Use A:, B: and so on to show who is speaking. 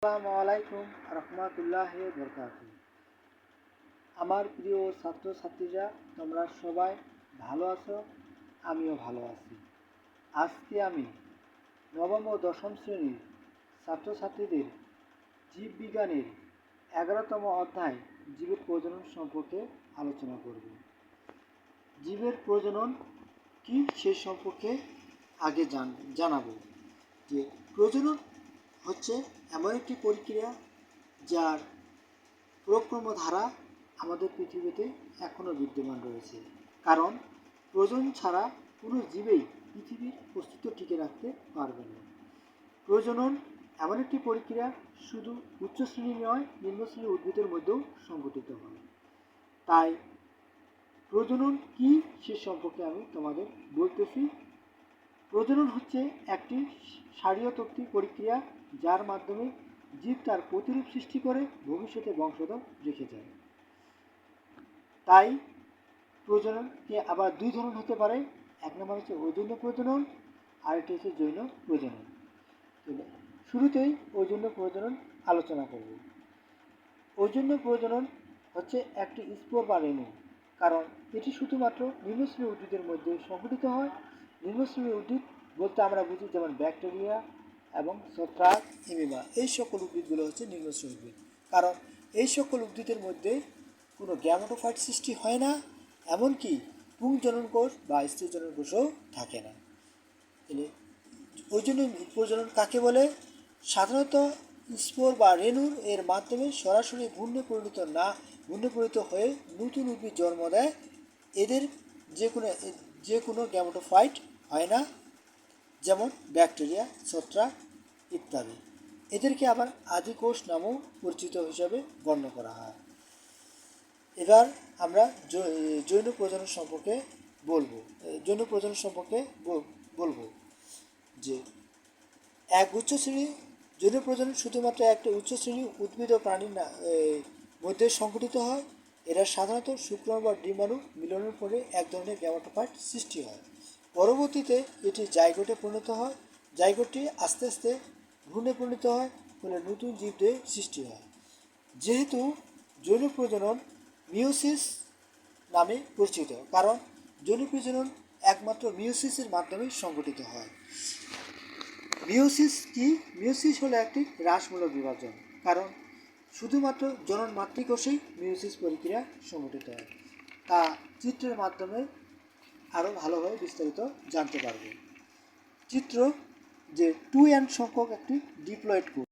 A: আসসালামু আলাইকুম রহমতুল্লাহি বরকাতুহু। আমার প্রিয় ছাত্রছাত্রীরা, তোমরা সবাই ভালো আছো? আমিও ভালো আছি। আজকে আমি নবম ও দশম শ্রেণীর ছাত্রছাত্রীদের জীববিজ্ঞানের 11তম অধ্যায় জীবের প্রজনন সম্পর্কে আলোচনা করব। জীবের প্রজনন কি সে সম্পর্কে আগে জানাবো যে প্রজনন হচ্ছে এমন একটি প্রক্রিয়া যার প্রক্রমধারা আমাদের পৃথিবীতে এখনও বিদ্যমান রয়েছে, কারণ প্রজনন ছাড়া কোনো জীবেই পৃথিবীর অস্তিত্ব টিকে রাখতে পারবে না। প্রজনন এমন একটি প্রক্রিয়া শুধু উচ্চ শ্রেণী নয়, নিম্ন শ্রেণীর উদ্ভিদের মধ্যেও সংঘটিত হয়। তাই প্রজনন কি সে সম্পর্কে আমি তোমাদের বলতেছি। প্রজনন হচ্ছে একটি শারীরতত্ত্বিক প্রক্রিয়া যার মাধ্যমে জীব তার প্রতিরূপ সৃষ্টি করে ভবিষ্যতে বংশধর রেখে যায়। তাই প্রজননকে আবার দুই ধরনের হতে পারে। এক নম্বর হচ্ছে ঔজন্য প্রজনন, আরেকটি হচ্ছে যৌন প্রজনন। শুরুতেই ঔজন্য প্রজনন আলোচনা করব। ঔজন্য প্রজনন হচ্ছে একটি স্পোর বা রেণু, কারণ এটি শুধুমাত্র নিম্নশ্রেণীর উদ্ভিদের মধ্যে সংঘটিত হয়। নিম্নশ্রেণীর উদ্ভিদ বলতে আমরা বুঝি যেমন ব্যাকটেরিয়া এবং ছত্রাক, অ্যামিবা, এই সকল উদ্ভিদগুলো হচ্ছে নিম্নশ্রেণীর উদ্ভিদ, কারণ এই সকল উদ্ভিদের মধ্যে কোনো গ্যামেটোফাইট সৃষ্টি হয় না, এমনকি পুংজনন কোষ বা স্ত্রীজনন কোষও থাকে না। ওই জন্য প্রজনন কাকে বলে? সাধারণত স্পোর বা রেণুর এর মাধ্যমে সরাসরি ভ্রূণে পরিণত হয়ে নতুন উদ্ভিদ জন্ম দেয়। এদের যে কোনো গ্যামেটোফাইট হয় না, যেমন ব্যাকটেরিয়া, ছত্রাক ইত্যাদি। এদেরকে আবার আদিকোষ নামেও পরিচিত হিসাবে গণ্য করা হয়। এবার আমরা যৌন প্রজনন সম্পর্কে বলবো যে এক উচ্চ শ্রেণী যৌন প্রজনন শুধুমাত্র একটা উচ্চ শ্রেণী উদ্ভিদ ও প্রাণীর মধ্যে সংঘটিত হয়। এরা সাধারণত শুক্রাণু বা ডিম্বাণু মিলনের পরে এক ধরনের গ্যামেটোফাইট সৃষ্টি হয়। পরবর্তীতে এটি জাইগোটে পরিণত হয়। জাইগোটটি আস্তে আস্তে ভ্রূণে পরিণত হয়, ফলে নতুন জীবদের সৃষ্টি হয়। যেহেতু যৌন প্রজনন মিওসিস নামে পরিচিত, কারণ যৌন প্রজনন একমাত্র মিওসিসের মাধ্যমে সংঘটিত হয়। মিওসিস কি? মিওসিস হলো একটি হ্রাসমূলক বিভাজন, কারণ শুধুমাত্র জনন মাতৃকোষেই মিওসিস প্রক্রিয়া সংঘটিত হয়। তা চিত্রের মাধ্যমে আরও ভালোভাবে বিস্তারিত জানতে পারবে। চিত্র যে 2n সংখ্যক একটি ডিপ্লয়েড কোষ,